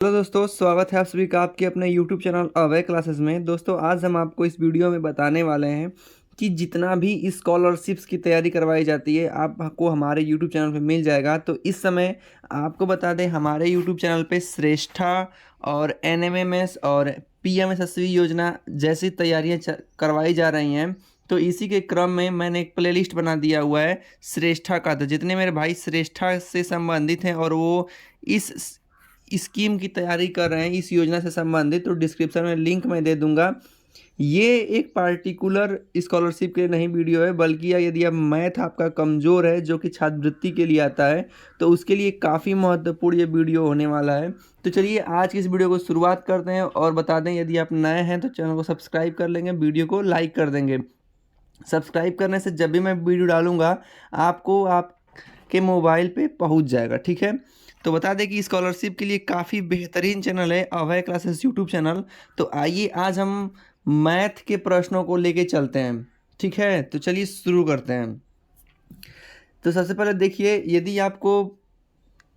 Hello दोस्तों, स्वागत है आप सभी का आपके अपने YouTube चैनल अभय क्लासेस में। दोस्तों, आज हम आपको इस वीडियो में बताने वाले हैं कि जितना भी स्कॉलरशिप्स की तैयारी करवाई जाती है आपको हमारे YouTube चैनल पे मिल जाएगा। तो इस समय आपको बता दें, हमारे YouTube चैनल पे श्रेष्ठा और NMMS और PMSSV योजना जैसी तैयारियां करवाई जा रही हैं। तो इसी के क्रम में मैंने एक प्लेलिस्ट बना दिया हुआ है श्रेष्ठा का। तो जितने मेरे भाई श्रेष्ठा से संबंधित हैं और वो इस स्कीम की तैयारी कर रहे हैं, इस योजना से संबंधित, तो डिस्क्रिप्शन में लिंक मैं दे दूंगा। ये एक पार्टिकुलर स्कॉलरशिप के लिए नहीं वीडियो है, बल्कि यदि अब मैथ आपका कमज़ोर है जो कि छात्रवृत्ति के लिए आता है तो उसके लिए काफ़ी महत्वपूर्ण ये वीडियो होने वाला है। तो चलिए आज की इस वीडियो को शुरुआत करते हैं और बता दें, यदि आप नए हैं तो चैनल को सब्सक्राइब कर लेंगे, वीडियो को लाइक कर देंगे। सब्सक्राइब करने से जब भी मैं वीडियो डालूंगा आपको आपके मोबाइल पे पहुंच जाएगा, ठीक है। तो बता दें कि स्कॉलरशिप के लिए काफ़ी बेहतरीन चैनल है अभय क्लासेस यूट्यूब चैनल। तो आइए आज हम मैथ के प्रश्नों को लेके चलते हैं, ठीक है। तो चलिए शुरू करते हैं। तो सबसे पहले देखिए, यदि आपको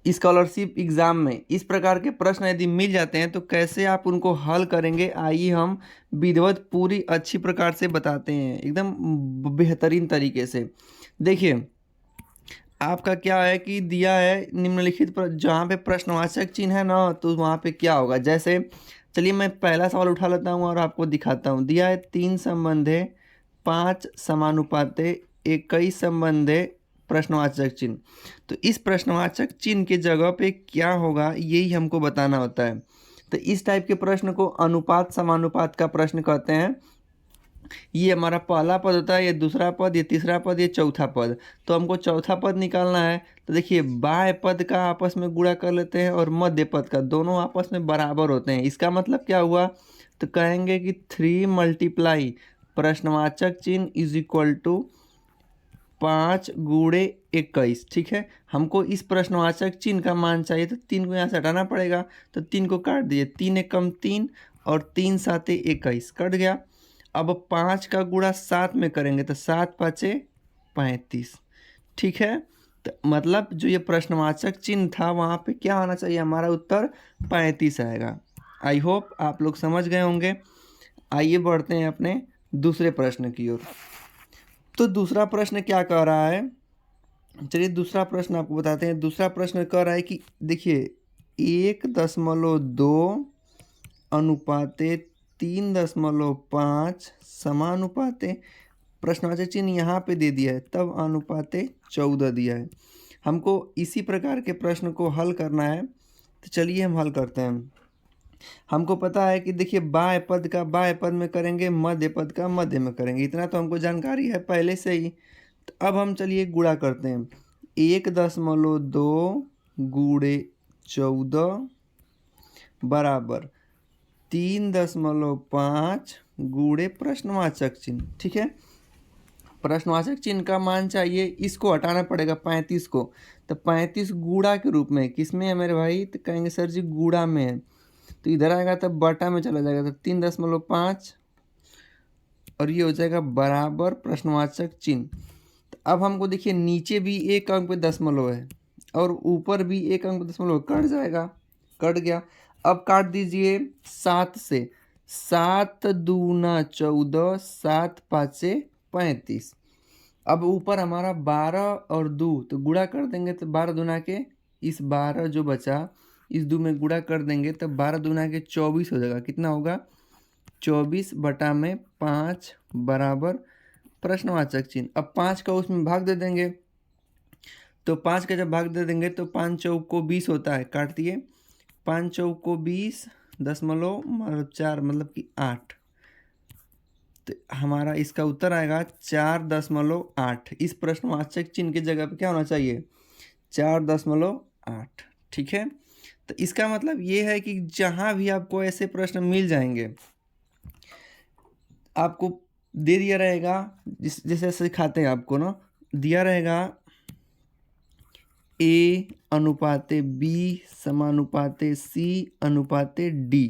स्कॉलरशिप एग्ज़ाम में इस प्रकार के प्रश्न यदि मिल जाते हैं तो कैसे आप उनको हल करेंगे, आइए हम विधिवत पूरी अच्छी प्रकार से बताते हैं, एकदम बेहतरीन तरीके से। देखिए, आपका क्या है कि दिया है निम्नलिखित पर जहाँ पे प्रश्नवाचक चिन्ह है ना, तो वहाँ पे क्या होगा। जैसे चलिए मैं पहला सवाल उठा लेता हूँ और आपको दिखाता हूँ। दिया है 3 संबंधे 5 समानुपाते 21 संबंधे प्रश्नवाचक चिन्ह। तो इस प्रश्नवाचक चिन्ह के जगह पे क्या होगा यही हमको बताना होता है। तो इस टाइप के प्रश्न को अनुपात समानुपात का प्रश्न कहते हैं। ये हमारा पहला पद होता है, ये दूसरा पद, ये तीसरा पद, ये चौथा पद। तो हमको चौथा पद निकालना है। तो देखिए, बाएं पद का आपस में गुणा कर लेते हैं और मध्य पद का, दोनों आपस में बराबर होते हैं। इसका मतलब क्या हुआ, तो कहेंगे कि 3 मल्टीप्लाई प्रश्नवाचक चिन्ह इज इक्वल टू 5 गुणे 21, ठीक है। हमको इस प्रश्नवाचक चिन्ह का मान चाहिए, तो 3 को यहाँ से हटाना पड़ेगा। तो 3 को काट दिए, 3 एकम 3 और 3 साते 21 कट गया। अब 5 का गुणा 7 में करेंगे तो 7 पाँचे 35, ठीक है। तो मतलब जो ये प्रश्नवाचक चिन्ह था वहाँ पे क्या होना चाहिए, हमारा उत्तर 35 आएगा। आई होप आप लोग समझ गए होंगे। आइए बढ़ते हैं अपने दूसरे प्रश्न की ओर। तो दूसरा प्रश्न क्या कह रहा है, चलिए दूसरा प्रश्न आपको बताते हैं। दूसरा प्रश्न कह रहा है कि देखिए 1.2 अनुपाते 3.5 समानुपाते, प्रश्नवाचक चिन्ह यहाँ पे दे दिया है, तब अनुपाते 14 दिया है। हमको इसी प्रकार के प्रश्न को हल करना है। तो चलिए हम हल करते हैं। हमको पता है कि देखिए, बाएं पद का बाएं पद में करेंगे, मध्य पद का मध्य में करेंगे, इतना तो हमको जानकारी है पहले से ही। तो अब हम चलिए गुणा करते हैं। 1.2 गुणे 14 बराबर 3.5 गुणे प्रश्नवाचक चिन्ह, ठीक है। प्रश्नवाचक चिन्ह का मान चाहिए, इसको हटाना पड़ेगा 35 को। तो 35 गुणा के रूप में किस में है मेरे भाई, तो कहेंगे सर जी गुणा में है। तो इधर आएगा तब बटा में चला जाएगा, तो 3.5 और ये हो जाएगा बराबर प्रश्नवाचक चिन्ह। तो अब हमको देखिए, नीचे भी एक अंक पे दशमलव है और ऊपर भी एक अंक पे दशमलव, कट जाएगा, कट गया। अब काट दीजिए 7 से, 7 दूना 14, 7 पाँचे 35। अब ऊपर हमारा 12 और 2 तो गुणा कर देंगे, तो 12 दूना के इस 12 जो बचा इस 2 में गुणा कर देंगे तो 12 दूना के 24 हो जाएगा। कितना होगा, 24 बटा में 5 बराबर प्रश्नवाचक चिन्ह। अब 5 का उसमें भाग दे देंगे, तो 5 का जब भाग दे देंगे तो 5 चौक को 20 होता है, काट दिए। 5 चौक को 20 दशमलव 4 मतलब कि 8। तो हमारा इसका उत्तर आएगा 4.8। इस प्रश्नवाचक चिन्ह की जगह पे क्या होना चाहिए, 4.8, ठीक है। तो इसका मतलब ये है कि जहाँ भी आपको ऐसे प्रश्न मिल जाएंगे, आपको दे दिया रहेगा, जैसे सिखाते हैं आपको ना, दिया रहेगा A अनुपाते B समानुपाते C अनुपाते D।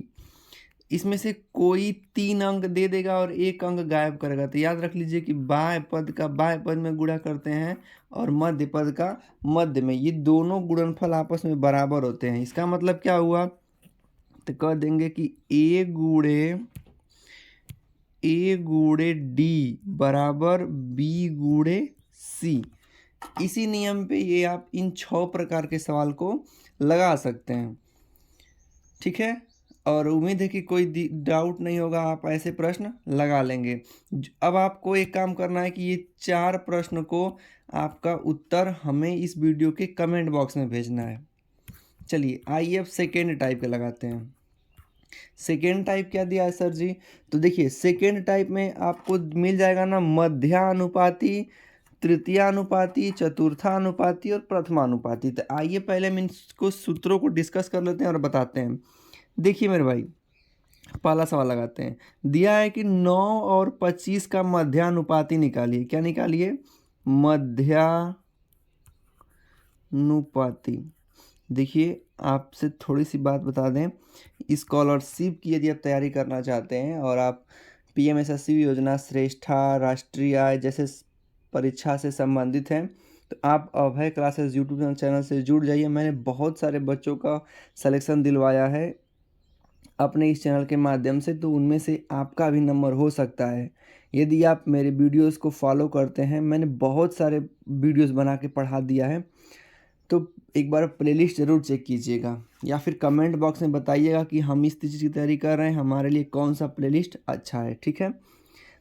इसमें से कोई 3 अंक दे देगा और 1 अंक गायब करेगा। तो याद रख लीजिए कि बाएं पद का बाएं पद में गुणा करते हैं और मध्य पद का मध्य में, ये दोनों गुणनफल आपस में बराबर होते हैं। इसका मतलब क्या हुआ, तो कह देंगे कि ए गुणे डी बराबर बी गुणे सी। इसी नियम पे ये आप इन 6 प्रकार के सवाल को लगा सकते हैं, ठीक है। और उम्मीद है कि कोई डाउट नहीं होगा, आप ऐसे प्रश्न लगा लेंगे। अब आपको एक काम करना है कि ये 4 प्रश्न को आपका उत्तर हमें इस वीडियो के कमेंट बॉक्स में भेजना है। चलिए आइए अब सेकेंड टाइप के लगाते हैं। सेकेंड टाइप क्या दिया है सर जी? तो देखिए सेकेंड टाइप में आपको मिल जाएगा ना मध्यानुपाती, तृतीयानुपाती, चतुर्थानुपाती और प्रथमानुपाती। तो आइए पहले हम इनको सूत्रों को डिस्कस कर लेते हैं और बताते हैं। देखिए मेरे भाई, पहला सवाल लगाते हैं। दिया है कि 9 और 25 का मध्यानुपाती निकालिए। क्या निकालिए? मध्यानुपाती। देखिए आपसे थोड़ी सी बात बता दें, स्कॉलरशिप की यदि आप तैयारी करना चाहते हैं और आप पीएमएसएसवाई योजना, श्रेष्ठा, राष्ट्रीय आय जैसे परीक्षा से संबंधित हैं तो आप अभय क्लासेस यूट्यूब चैनल से जुड़ जाइए। मैंने बहुत सारे बच्चों का सिलेक्शन दिलवाया है अपने इस चैनल के माध्यम से, तो उनमें से आपका भी नंबर हो सकता है यदि आप मेरे वीडियोस को फॉलो करते हैं। मैंने बहुत सारे वीडियोस बना के पढ़ा दिया है, तो एक बार प्लेलिस्ट ज़रूर चेक कीजिएगा या फिर कमेंट बॉक्स में बताइएगा कि हम इस चीज़ की तैयारी कर रहे हैं, हमारे लिए कौन सा प्लेलिस्ट अच्छा है, ठीक है।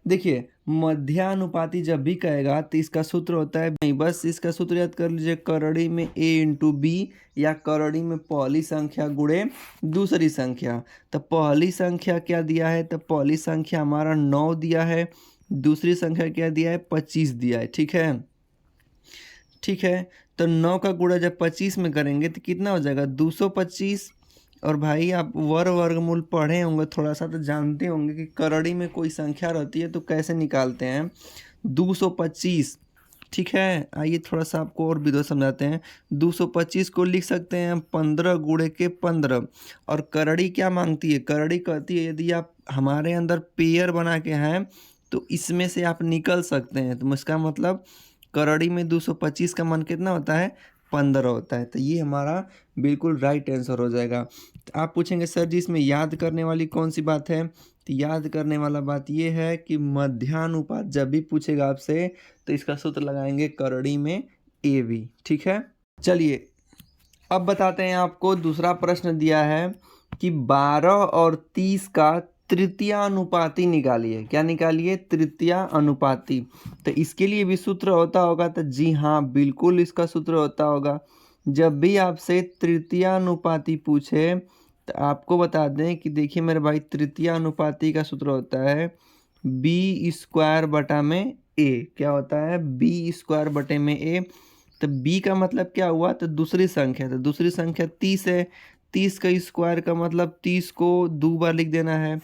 देखिए मध्यानुपाती जब भी कहेगा तो इसका सूत्र होता है, नहीं बस इसका सूत्र याद कर लीजिए, करड़ी में a इंटू बी या करड़ी में पहली संख्या गुणे दूसरी संख्या। तो पहली संख्या क्या दिया है? तो पहली संख्या हमारा 9 दिया है, दूसरी संख्या क्या दिया है? 25 दिया है, ठीक है। ठीक है, तो 9 का गुणा जब 25 में करेंगे तो कितना हो जाएगा? 225। और भाई आप वर्गमूल पढ़े होंगे थोड़ा सा तो जानते होंगे कि करड़ी में कोई संख्या रहती है तो कैसे निकालते हैं? 225, ठीक है। आइए थोड़ा सा आपको और विधि समझाते हैं। 225 को लिख सकते हैं 15 गुणे के 15। और करड़ी क्या मांगती है? करड़ी कहती है यदि आप हमारे अंदर पेयर बना के हैं तो इसमें से आप निकल सकते हैं। तो इसका मतलब करड़ी में 225 का मान कितना होता है? 15 होता है। तो ये हमारा बिल्कुल राइट आंसर हो जाएगा। तो आप पूछेंगे सर जी इसमें याद करने वाली कौन सी बात है? तो याद करने वाला बात ये है कि मध्यानुपात जब भी पूछेगा आपसे तो इसका सूत्र लगाएंगे करड़ी में ए बी, ठीक है। चलिए अब बताते हैं, आपको दूसरा प्रश्न दिया है कि 12 और 30 का तृतीयानुपाती निकालिए। क्या निकालिए? तृतीयानुपाती। तो इसके लिए भी सूत्र होता होगा? तो जी हाँ, बिल्कुल इसका सूत्र होता होगा। जब भी आपसे तृतीयानुपाती पूछे तो आपको बता दें कि देखिए मेरे भाई, तृतीयानुपाती का सूत्र होता है बी स्क्वायर बटा में ए। क्या होता है? बी स्क्वायर बटे में ए। तो b का मतलब क्या हुआ? तो दूसरी संख्या। तो दूसरी संख्या 30 है, 30 का स्क्वायर का मतलब 30 को 2 बार लिख देना है।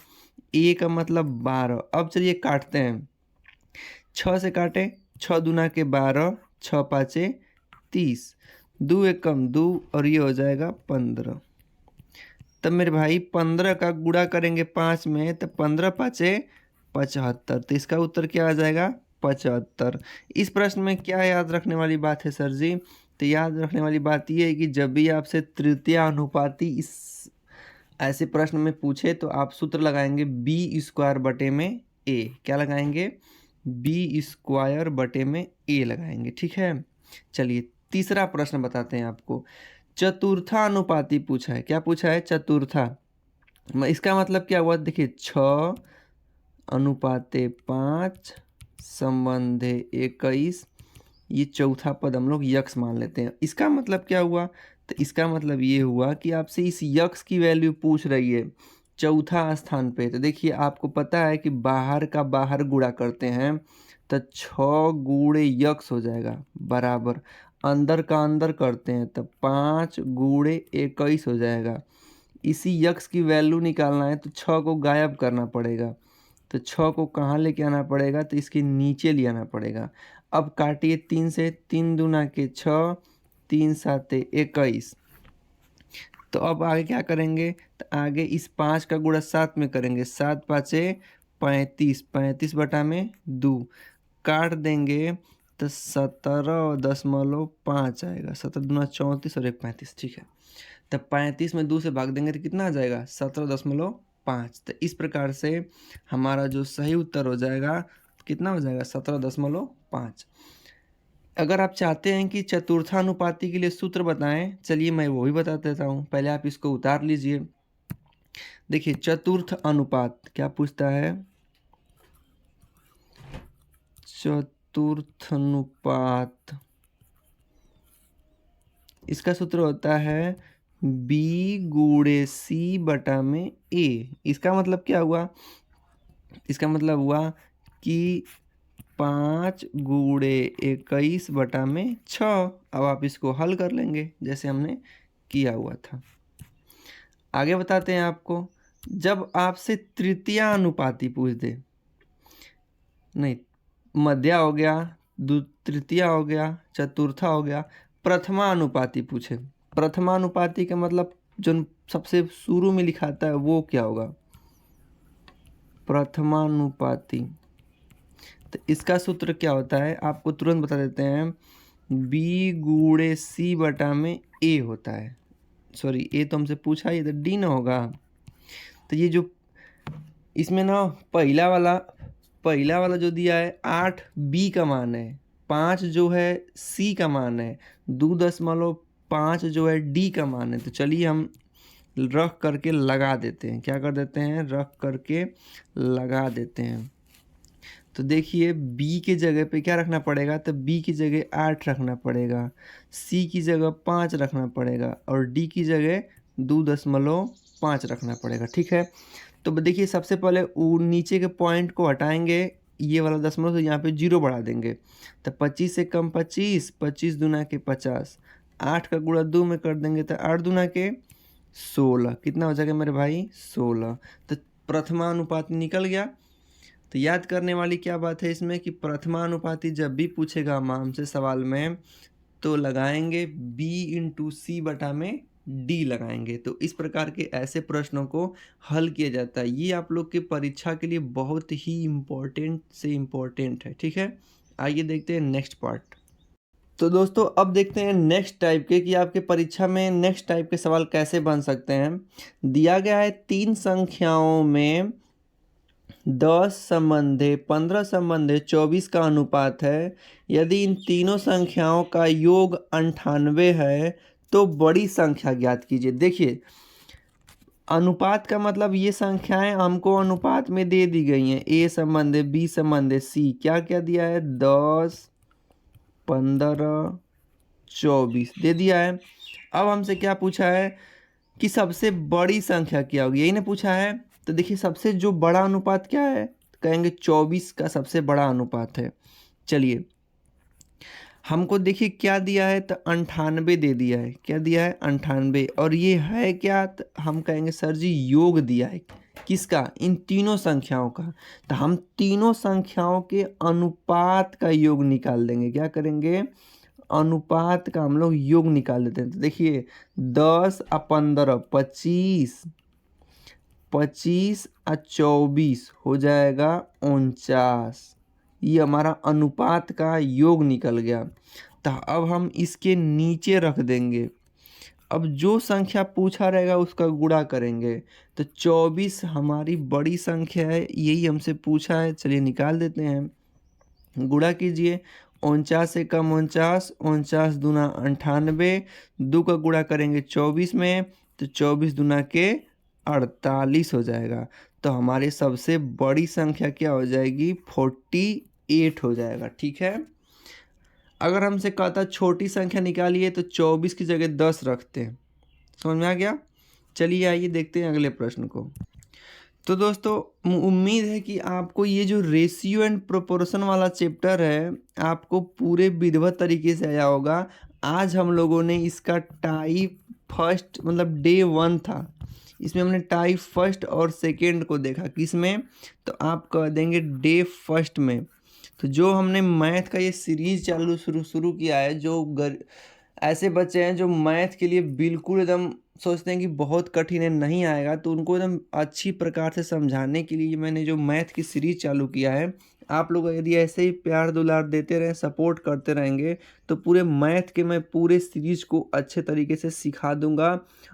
a का मतलब 12। अब चलिए काटते हैं, 6 से काटे, 6 दूना के 12, 6 पाँचे 30, 2 एकम 2 और ये हो जाएगा 15। तब मेरे भाई 15 का गुणा करेंगे 5 में तो 15 पाँचे 75। तो इसका उत्तर क्या आ जाएगा? 75। इस प्रश्न में क्या याद रखने वाली बात है सर जी? तो याद रखने वाली बात ये है कि जब भी आपसे तृतीयानुपाती इस ऐसे प्रश्न में पूछे तो आप सूत्र लगाएंगे बी स्क्वायर बटे में ए। क्या लगाएंगे? बी स्क्वायर बटे में ए लगाएंगे, ठीक है। चलिए तीसरा प्रश्न बताते हैं आपको। चतुर्थानुपाती पूछा है। क्या पूछा है? चतुर्था। इसका मतलब क्या हुआ? देखिए 6 अनुपाते 5 संबंधे 21, ये चौथा पद हम लोग यक्स मान लेते हैं। इसका मतलब क्या हुआ? तो इसका मतलब ये हुआ कि आपसे इस यक्स की वैल्यू पूछ रही है चौथा स्थान पे। तो देखिए आपको पता है कि बाहर का बाहर गुणा करते हैं तो 6 गुणे यक्स हो जाएगा बराबर, अंदर का अंदर करते हैं तो 5 गुणे 21 हो जाएगा। इसी यक्स की वैल्यू निकालना है तो 6 को गायब करना पड़ेगा। तो 6 को कहाँ लेके आना पड़ेगा? तो इसके नीचे ले आना पड़ेगा। अब काटिए 3 से, 3 दूना के 6, 3 साते 21। तो अब आगे क्या करेंगे? तो आगे इस 5 का गुणा 7 में करेंगे, 7 पाँचे 35, 35 बटा में 2 काट देंगे तो 17.5 आएगा। 17 दूना 34 और 1 35, ठीक है। तो 35 में 2 से भाग देंगे तो कितना आ जाएगा 17.5। तो इस प्रकार से हमारा जो सही उत्तर हो जाएगा कितना हो जाएगा 17.5। अगर आप चाहते हैं कि चतुर्थानुपाती के लिए सूत्र बताएं, चलिए मैं वो भी बता देता हूँ। पहले आप इसको उतार लीजिए। देखिए चतुर्थ अनुपात क्या पूछता है, चतुर्थ अनुपात, इसका सूत्र होता है b गुणे c बटा में a। इसका मतलब क्या हुआ, इसका मतलब हुआ कि 5 गुणे 21 बटा में 6। अब आप इसको हल कर लेंगे जैसे हमने किया हुआ था। आगे बताते हैं आपको, जब आपसे तृतीया अनुपाती पूछ दे, नहीं मध्या हो गया, तृतीया हो गया, चतुर्था हो गया, प्रथमा अनुपाती पूछे। प्रथमा अनुपाती का मतलब जो सबसे शुरू में लिखाता है वो क्या होगा, प्रथमानुपाती। तो इसका सूत्र क्या होता है आपको तुरंत बता देते हैं, b गुणे c बटा में a होता है। सॉरी a तो हमसे पूछा, ये तो d ना होगा। तो ये जो इसमें ना पहला वाला जो दिया है 8 b का मान है, 5 जो है c का मान है, 2.5 जो है d का मान है। तो चलिए हम रख करके लगा देते हैं, क्या कर देते हैं, रख करके लगा देते हैं। तो देखिए b की जगह पे क्या रखना पड़ेगा, तो b की जगह 8 रखना पड़ेगा, c की जगह 5 रखना पड़ेगा और d की जगह 2.5 रखना पड़ेगा। ठीक है, तो देखिए सबसे पहले नीचे के पॉइंट को हटाएंगे, ये वाला दशमलव तो यहाँ पे 0 बढ़ा देंगे। तो 25 से कम 25, 25 दूना के 50, 8 का गुणा 2 में कर देंगे तो 8 दूना के 16, कितना हो जाएगा मेरे भाई 16। तो प्रथमानुपाती निकल गया। तो याद करने वाली क्या बात है इसमें कि प्रथमानुपाती जब भी पूछेगा हमसे सवाल में तो लगाएंगे b इंटू सी बटा में d लगाएंगे। तो इस प्रकार के ऐसे प्रश्नों को हल किया जाता है। ये आप लोग के परीक्षा के लिए बहुत ही इम्पोर्टेंट है। ठीक है, आइए देखते हैं नेक्स्ट पार्ट। तो दोस्तों अब देखते हैं नेक्स्ट टाइप के कि आपके परीक्षा में नेक्स्ट टाइप के सवाल कैसे बन सकते हैं। दिया गया है 3 संख्याओं में 10 संबंधे 15 संबंधे 24 का अनुपात है। यदि इन तीनों संख्याओं का योग 98 है तो बड़ी संख्या ज्ञात कीजिए। देखिए अनुपात का मतलब ये संख्याएं हमको अनुपात में दे दी गई हैं, a संबंधे b संबंधे c। क्या क्या दिया है, 10 15 24 दे दिया है। अब हमसे क्या पूछा है कि सबसे बड़ी संख्या क्या होगी, यही ने पूछा है। तो देखिए सबसे जो बड़ा अनुपात क्या है, कहेंगे 24 का सबसे बड़ा अनुपात है। चलिए हमको देखिए क्या दिया है, तो 98 दे दिया है। क्या दिया है 98, और ये है क्या, तो हम कहेंगे सर जी योग दिया है। किसका, इन तीनों संख्याओं का। तो हम तीनों संख्याओं के अनुपात का योग निकाल देंगे। क्या करेंगे, अनुपात का हम लोग योग निकाल देते हैं। तो देखिए 10 और 15 25, 25 और 24 हो जाएगा 49। ये हमारा अनुपात का योग निकल गया। तो अब हम इसके नीचे रख देंगे। अब जो संख्या पूछा रहेगा उसका गुणा करेंगे। तो 24 हमारी बड़ी संख्या है, यही हमसे पूछा है। चलिए निकाल देते हैं, गुणा कीजिए। 49 से कम 49, 49 दूना 98, 2 का गुणा करेंगे 24 में तो 24 दूना के 48 हो जाएगा। तो हमारी सबसे बड़ी संख्या क्या हो जाएगी, 48 हो जाएगा। ठीक है, अगर हमसे कहता छोटी संख्या निकालिए तो 24 की जगह 10 रखते हैं। समझ में आ गया। चलिए आइए देखते हैं अगले प्रश्न को। तो दोस्तों उम्मीद है कि आपको ये जो रेशियो एंड प्रोपोर्शन वाला चैप्टर है आपको पूरे विधिवत तरीके से आया होगा। आज हम लोगों ने इसका टाइप फर्स्ट मतलब डे 1 था, इसमें हमने टाइप फर्स्ट और सेकेंड को देखा। किसमें, तो आप कह देंगे डे फर्स्ट में। तो जो हमने मैथ का ये सीरीज शुरू किया है, जो ऐसे बच्चे हैं जो मैथ के लिए बिल्कुल एकदम सोचते हैं कि बहुत कठिन है, नहीं आएगा, तो उनको एकदम अच्छी प्रकार से समझाने के लिए मैंने जो मैथ की सीरीज़ चालू किया है, आप लोग यदि ऐसे ही प्यार दुलार देते रहें, सपोर्ट करते रहेंगे, तो पूरे मैथ के मैं पूरे सीरीज़ को अच्छे तरीके से सिखा दूँगा।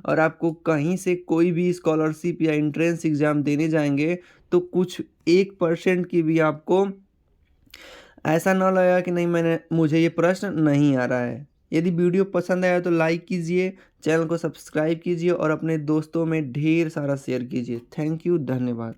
और आपको कहीं से कोई भी स्कॉलरशिप या एंट्रेंस एग्ज़ाम देने जाएँगे, तो कुछ 1% की भी आपको ऐसा ना लगेगा कि नहीं, मुझे ये प्रश्न नहीं आ रहा है। यदि वीडियो पसंद आया तो लाइक कीजिए, चैनल को सब्सक्राइब कीजिए और अपने दोस्तों में ढेर सारा शेयर कीजिए। थैंक यू, धन्यवाद।